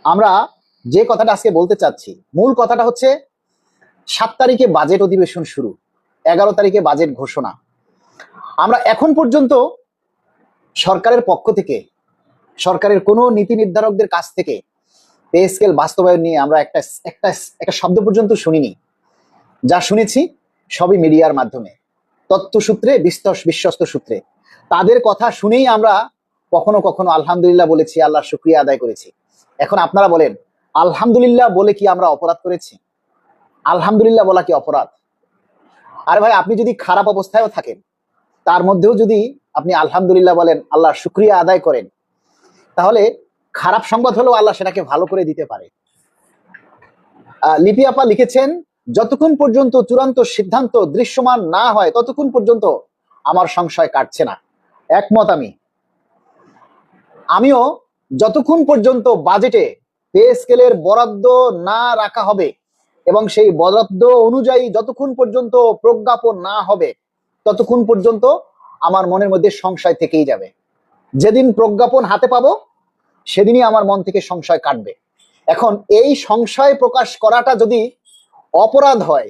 আমরা যে কথাটা আজকে বলতে চাচ্ছি, মূল কথাটা হচ্ছে 7 তারিখে বাজেট অধিবেশন শুরু, 11 তারিখে বাজেট ঘোষণা। আমরা এখন পর্যন্ত সরকারের পক্ষ থেকে, সরকারের কোনো নীতি নির্ধারকদের কাছ থেকে পে স্কেল বাস্তবায়ন নিয়ে আমরা একটা একটা একটা শব্দ পর্যন্ত শুনিনি। যা শুনেছি সবই মিডিয়ার মাধ্যমে, তথ্যসূত্রে, বিশ্বস্ত সূত্রে। তাদের কথা শুনেই আমরা কখনো কখনো আলহামদুলিল্লাহ বলেছি, আল্লাহর শুকরিয়া আদায় করেছি। এখন আপনারা বলেন, আলহামদুলিল্লাহ বলে কি আমরা অপরাধ করেছি? আলহামদুলিল্লাহ বলা কি অপরাধ? আরে ভাই, আপনি যদি খারাপ অবস্থায়ও থাকেন, তার মধ্যেও যদি আপনি আলহামদুলিল্লাহ বলেন, আল্লাহর শুকরিয়া আদায় করেন, তাহলে খারাপ সংবাদ হলেও আল্লাহ সেটাকে ভালো করে দিতে পারে। লিপি আপা লিখেছেন, যতক্ষণ পর্যন্ত চূড়ান্ত সিদ্ধান্ত দৃশ্যমান না হয় ততক্ষণ পর্যন্ত আমার সংশয় কাটছে না। একমত আমিও যতক্ষণ পর্যন্ত বাজেটে পে স্কেলের বরাদ্দ না রাখা হবে এবং সেই বরাদ্দ অনুযায়ী যতক্ষণ পর্যন্ত প্রজ্ঞাপন না হবে ততক্ষণ পর্যন্ত আমার মনের মধ্যে সংশয় থেকেই যাবে। যেদিন প্রজ্ঞাপন হাতে পাবো সেদিনই আমার মন থেকে সংশয় কাটবে। এখন এই সংশয় প্রকাশ করাটা যদি অপরাধ হয়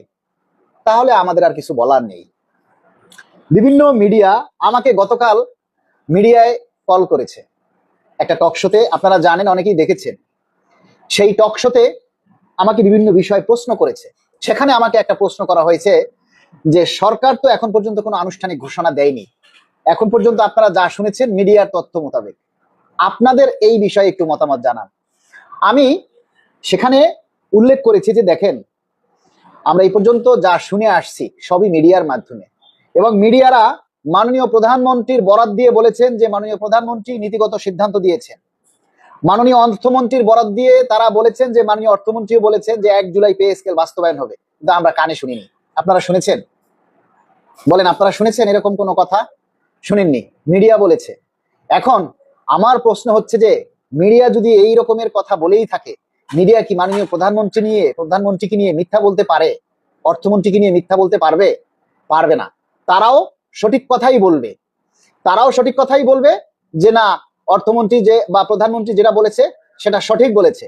তাহলে আমাদের আর কিছু বলার নেই। বিভিন্ন মিডিয়া আমাকে গতকাল মিডিয়ায় কল করেছে, একটা টক শোতে, আপনারা জানেন, অনেকেই দেখেছেন। সেই টক শোতে আমাকে বিভিন্ন বিষয়ে প্রশ্ন করেছে। সেখানে আমাকে একটা প্রশ্ন করা হয়েছে যে সরকার তো এখন পর্যন্ত কোনো আনুষ্ঠানিক ঘোষণা দেয়নি, এখন পর্যন্ত আপনারা যা শুনেছেন মিডিয়ার তথ্য মোতাবেক, আপনাদের এই বিষয়ে একটু মতামত জানান। আমি সেখানে উল্লেখ করেছি যে দেখেন, আমরা এই পর্যন্ত যা শুনে আসছি সবই মিডিয়ার মাধ্যমে, এবং মিডিয়ারা মাননীয় প্রধানমন্ত্রীর বরাত দিয়ে বলেছেন যে মাননীয় প্রধানমন্ত্রী নীতিগত সিদ্ধান্ত দিয়েছেন। মাননীয় অর্থমন্ত্রীর বরাত দিয়ে তারা বলেছেন যে মাননীয় অর্থমন্ত্রীও বলেছেন যে 1 জুলাই পে স্কেল বাস্তবায়ন হবে। কিন্তু আমরা কানে শুনিনি। আপনারা শুনেছেন? বলেন, আপনারা শুনেছেন এরকম কোনো কথা? শুনেননি, মিডিয়া বলেছে। এখন আমার প্রশ্ন হচ্ছে যে মিডিয়া যদি এই রকমের কথা বলেই থাকে, মিডিয়া কি মাননীয় প্রধানমন্ত্রীকে নিয়ে মিথ্যা বলতে পারে? অর্থমন্ত্রীকে নিয়ে মিথ্যা বলতে পারবে? পারবে না। তারাও সঠিক কথাই বলবে যে না, অর্থমন্ত্রী যে বা প্রধানমন্ত্রী যেটা বলেছে সেটা সঠিক বলেছে।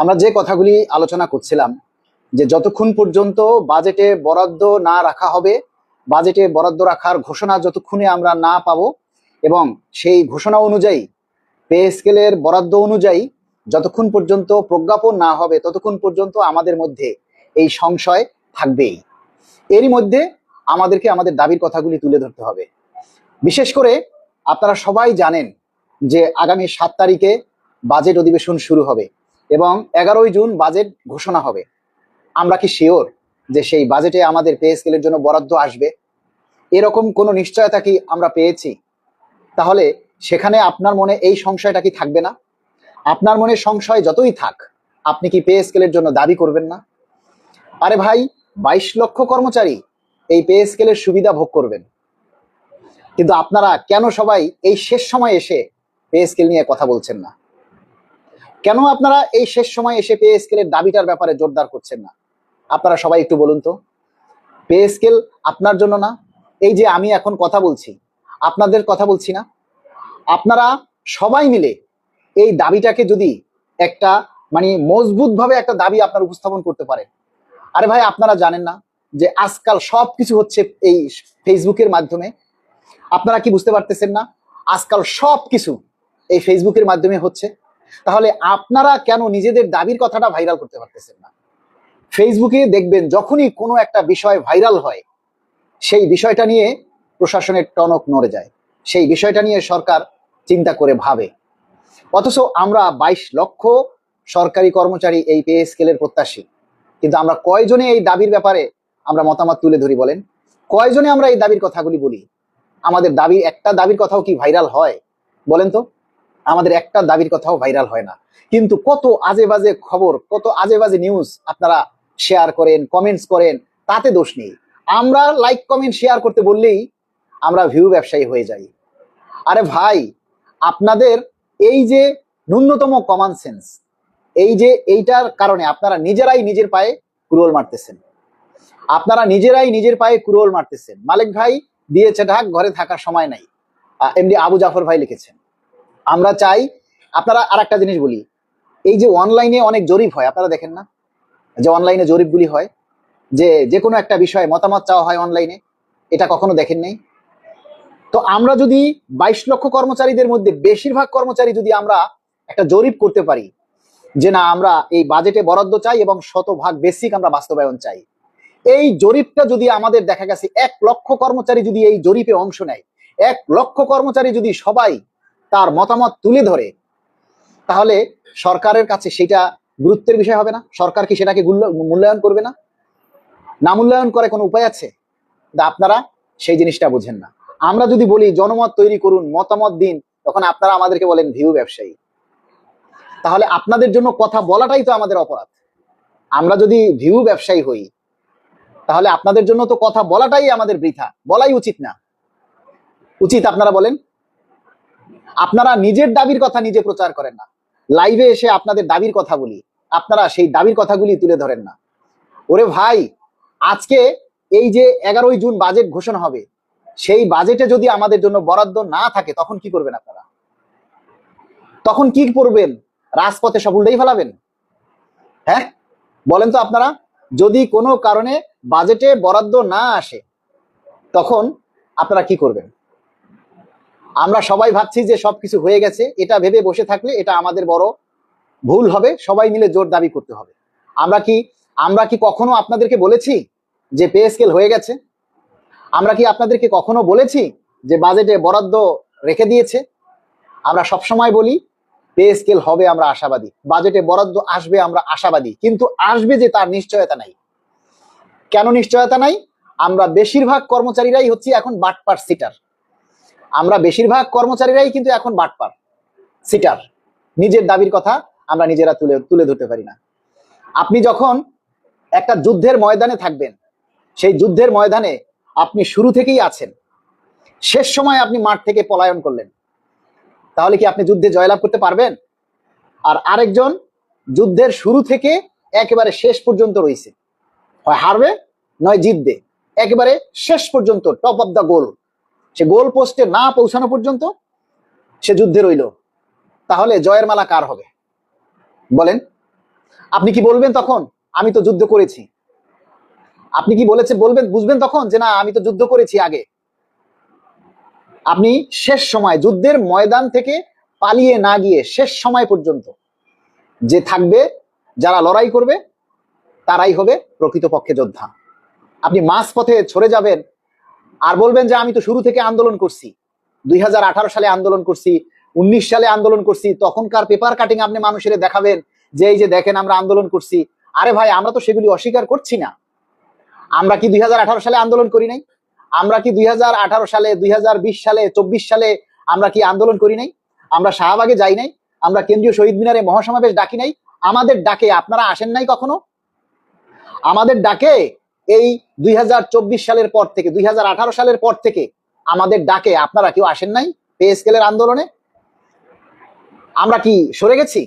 আমরা যে কথাগুলি আলোচনা করছিলাম, যে যতক্ষণ পর্যন্ত বাজেটে বরাদ্দ না রাখা হবে, বাজেটে বরাদ্দ রাখার ঘোষণা যতক্ষণে আমরা না পাবো এবং সেই ঘোষণা অনুযায়ী পে স্কেলের বরাদ্দ অনুযায়ী যতক্ষণ পর্যন্ত প্রজ্ঞাপন না হবে ততক্ষণ পর্যন্ত আমাদের মধ্যে এই সংশয় থাকবেই। এরই মধ্যে আমাদেরকে আমাদের দাবির কথাগুলি তুলে ধরতে হবে। বিশেষ করে আপনারা সবাই জানেন যে আগামী 7 তারিখে বাজেট অধিবেশন শুরু হবে এবং 11ই জুন বাজেট ঘোষণা হবে। আমরা কি শিওর যে সেই বাজেটে আমাদের পে স্কেলের জন্য বরাদ্দ আসবে? এরকম কোনো নিশ্চয়তা কি আমরা পেয়েছি? তাহলে সেখানে আপনার মনে এই সংশয়টা কি থাকবে না? আপনার মনে সংশয় যতই থাক, আপনি কি পে স্কেলের জন্য দাবি করবেন না? আরে ভাই, 22 লক্ষ কর্মচারী এই পে স্কেলের সুবিধা ভোগ করবেন, কিন্তু আপনারা কেন সবাই এই শেষ সময় এসে পে স্কেল নিয়ে কথা বলছেন না? কেন আপনারা এই শেষ সময় এসে পে স্কেলের দাবিটার ব্যাপারে জোরদার করছেন না? আপনারা সবাই একটু বলুন তো। পে স্কেল আপনার জন্য না? এই যে আমি এখন কথা বলছি, আপনাদের কথা বলছি না? আপনারা সবাই মিলে এই দাবিটাকে যদি একটা মজবুত ভাবে একটা দাবি আপনারা উপস্থাপন করতে পারেন। আরে ভাই, আপনারা জানেন না যে আজকাল সবকিছু হচ্ছে এই ফেসবুকের মাধ্যমে? আপনারা কি বুঝতে পারতেছেন না? আজকাল সবকিছু এই ফেসবুকের মাধ্যমে হচ্ছে। তাহলে আপনারা কেন নিজেদের দাবির কথাটা ভাইরাল করতে পারতেছেন না? ফেসবুকে দেখবেন যখনই কোনো একটা বিষয় ভাইরাল হয়, সেই বিষয়টা নিয়ে প্রশাসনের টনক নড়ে যায়, সেই বিষয়টা নিয়ে সরকার চিন্তা করে ভাবে। অথচ আমরা 22 লক্ষ সরকারি কর্মচারী এই পে স্কেলের প্রত্যাশী, কিন্তু আমরা কয়জনে এই দাবির ব্যাপারে আমরা মতামত তুলে ধরি বলেন? কয়জনে আমরা এই দাবির কথাগুলি বলি? আমাদের দাবি, একটা দাবির কথাও কি ভাইরাল হয় বলেন তো? আমাদের একটা দাবির কথাও ভাইরাল হয় না। কিন্তু কত আজে বাজে খবর, কত আজে বাজে নিউজ আপনারা শেয়ার করেন, কমেন্টস করেন, তাতে দোষ নেই। আমরা লাইক কমেন্ট শেয়ার করতে বললেই আমরা ভিউ ব্যবসায়ী হয়ে যাই। আরে ভাই, আপনাদের এই যে ন্যূনতম কমন সেন্স, এইটার কারণে আপনারা নিজেরাই নিজের পায়ে কুড়োল মারতেছেন। মালিক ভাই দিয়েছে ঢাক, ঘরে থাকার সময় নাই, এমডি আবু জাফর ভাই লিখেছেন। আমরা চাই, আপনারা আর একটা জিনিস বলি, এই যে অনলাইনে অনেক জরিপ হয়, আপনারা দেখেন না যে অনলাইনে জরিপগুলি হয়, যে যে কোনো একটা বিষয়ে মতামত চাওয়া হয় অনলাইনে, এটা কখনো দেখেন নাই? তো আমরা যদি 22 লক্ষ কর্মচারীদের মধ্যে বেশিরভাগ কর্মচারী যদি আমরা একটা জরিপ করতে পারি যে না আমরা এই বাজেটে বরাদ্দ চাই এবং শতভাগ বেসিক আমরা বাস্তবায়ন চাই, এই জরিপটা যদি আমাদের দেখা গেছে 1 লক্ষ কর্মচারী যদি এই জরিপে অংশ নেয়, 1 লক্ষ কর্মচারী যদি সবাই তার মতামত তুলে ধরে, তাহলে সরকারের কাছে সেটা গুরুত্বের বিষয় হবে না? সরকার কি সেটাকে মূল্যায়ন করবে না? না মূল্যায়ন করে কোনো উপায় আছে? আপনারা সেই জিনিসটা বুঝেন না। আমরা যদি বলি জনমত তৈরি করুন, মতামত দিন, তখন আপনারা আমাদেরকে বলেন ভিউ ব্যবসায়ী। তাহলে আপনাদের জন্য কথা বলাটাই তো আমাদের অপরাধ। আমরা যদি ভিউ ব্যবসায়ী হই, তাহলে আপনাদের জন্য তো কথা বলাটাই আমাদের বৃথা, বলাই উচিত না? উচিত? আপনারা বলেন। আপনারা নিজের দাবির কথা নিজে প্রচার করেন না, লাইভে এসে আপনাদের দাবির কথা বলি, আপনারা সেই দাবির কথাগুলি তুলে ধরেন না। ওরে ভাই, আজকে এই যে 11ই জুন বাজেট ঘোষণা হবে, সেই বাজেটে যদি আমাদের জন্য বরাদ্দ না থাকে তখন কি করবেন আপনারা? তখন কি করবেন? রাজপথে সব উল্টেই ফেলাবেন? হ্যাঁ বলেন তো আপনারা, যদি কোনো কারণে বাজেটে বরাদ্দ না আসে তখন আপনারা কি করবেন? আমরা সবাই ভাবছি যে সবকিছু হয়ে গেছে, এটা ভেবে বসে থাকলে এটা আমাদের বড় ভুল হবে। সবাই মিলে জোর দাবি করতে হবে। আমরা কি কখনো আপনাদেরকে বলেছি যে পে স্কেল হয়ে গেছে? আমরা কি আপনাদেরকে কখনো বলেছি যে বাজেটে বরাদ্দ রেখে দিয়েছে? আমরা সবসময় বলি পে স্কেল হবে, আমরা আশাবাদী, বাজেটে বরাদ্দ আসবে, আমরা আশাবাদী, কিন্তু আসবে যে তার নিশ্চয়তা নাই। কেন নিশ্চয়তা নাই? আমরা বেশিরভাগ কর্মচারীরাই হচ্ছে এখন বাটপার সিটার। আমরা বেশিরভাগ কর্মচারীরাই কিন্তু এখন বাটপার সিটার। নিজের দাবির কথা আমরা নিজেরা তুলে ধরতে পারি না। আপনি যখন একটা যুদ্ধের ময়দানে থাকবেন, সেই যুদ্ধের ময়দানে আপনি শুরু থেকেই আছেন, শেষ সময় আপনি মাঠ থেকে পলায়ন করলেন, তাহলে কি আপনি যুদ্ধে জয়লাভ করতে পারবেন? আর আরেকজন যুদ্ধের শুরু থেকে একেবারে শেষ পর্যন্ত রয়েছে, হয় হারবে নয় জিতবে, একেবারে শেষ পর্যন্ত টপ অফ দা গোল, সে গোল পোস্টে না পৌঁছানো পর্যন্ত সে যুদ্ধে রইল। তাহলে জয়ের মালা কার হবে বলেন? আপনি কি বলবেন তখন আমি তো যুদ্ধ করেছি? আপনি কি বুঝবেন তখন যে না আমি তো যুদ্ধ করেছি আগে? আপনি শেষ সময় যুদ্ধের ময়দান থেকে পালিয়ে না গিয়ে শেষ সময় পর্যন্ত যে থাকবে, যারা লড়াই করবে, তারাই হবে প্রকৃতপক্ষে যোদ্ধা। আপনি মাঝ পথে ছড়ে যাবেন আর বলবেন যে আমি তো শুরু থেকে আন্দোলন করছি, 2018 সালে আন্দোলন করছি, 19 সালে আন্দোলন করছি, তখনকার পেপার কাটিং আপনি মানুষের দেখাবেন যে এই যে দেখেন আমরা আন্দোলন করছি। আরে ভাই, আমরা তো সেগুলি অস্বীকার করছি না। আমরা কি 2018 সালে আন্দোলন করি নাই? আমরা কি 2018 সালে, 2020 সালে, 24 সালে আমরা কি আন্দোলন করি নাই? আমরা শাহবাগে যাই নাই? আমরা কেন্দ্রীয় শহীদ মিনারে মহাসমাবেশ ডাকি নাই? আমাদের ডাকে আপনারা আসেন নাই কখনো? আমাদের ডাকে এই 2024 সালের পর থেকে, 2018 সালের পর থেকে আমাদের ডাকে আপনারা কেউ আসেন নাই পে স্কেলের আন্দোলনে? আমরা কি সরে গেছি?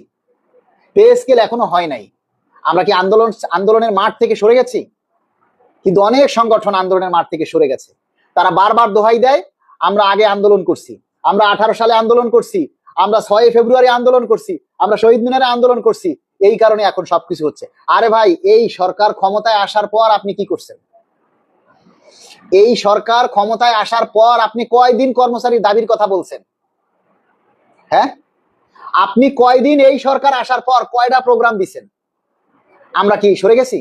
পে স্কেল এখনো হয় নাই, আমরা কি আন্দোলনের মাঠ থেকে সরে গেছি? কিন্তু অনেক সংগঠন আন্দোলনের মাঠ থেকে সরে গেছে। তারা বারবার দোহাই দেয় আমরা আগে আন্দোলন করছি, আমরা 18 সালে আন্দোলন করছি, আমরা 6 ফেব্রুয়ারি আন্দোলন করছি, আমরা শহীদ মিনারে আন্দোলন করছি, এই কারণে এখন সবকিছু হচ্ছে। আরে ভাই, এই সরকার ক্ষমতায় আসার পর আপনি কি করছেন? এই সরকার ক্ষমতায় আসার পর আপনি কয়দিন কর্মচারীর দাবির কথা বলছেন? হ্যাঁ, আপনি কয়দিন এই সরকার আসার পর কয়টা প্রোগ্রাম দিচ্ছেন? আমরা কি সরে গেছি?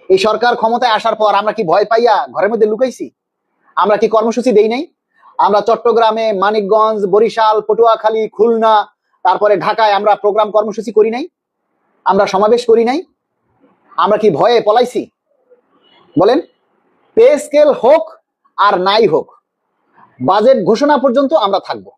এই সরকার ক্ষমতায় আসার পর আমরা কি ভয় পাইয়া ঘরের মধ্যে লুকাইছি? আমরা কি কর্মসূচি দেই নাই? আমরা চট্টগ্রামে, মানিকগঞ্জ, বরিশাল, পটুয়াখালী, খুলনা, তারপরে ঢাকায় আমরা প্রোগ্রাম কর্মসূচি করি নাই? আমরা সমাবেশ করি নাই? আমরা কি ভয়ে পলাইছি? বলেন। পে স্কেল হোক আর নাই হোক, বাজেট ঘোষণা পর্যন্ত আমরা থাকবো।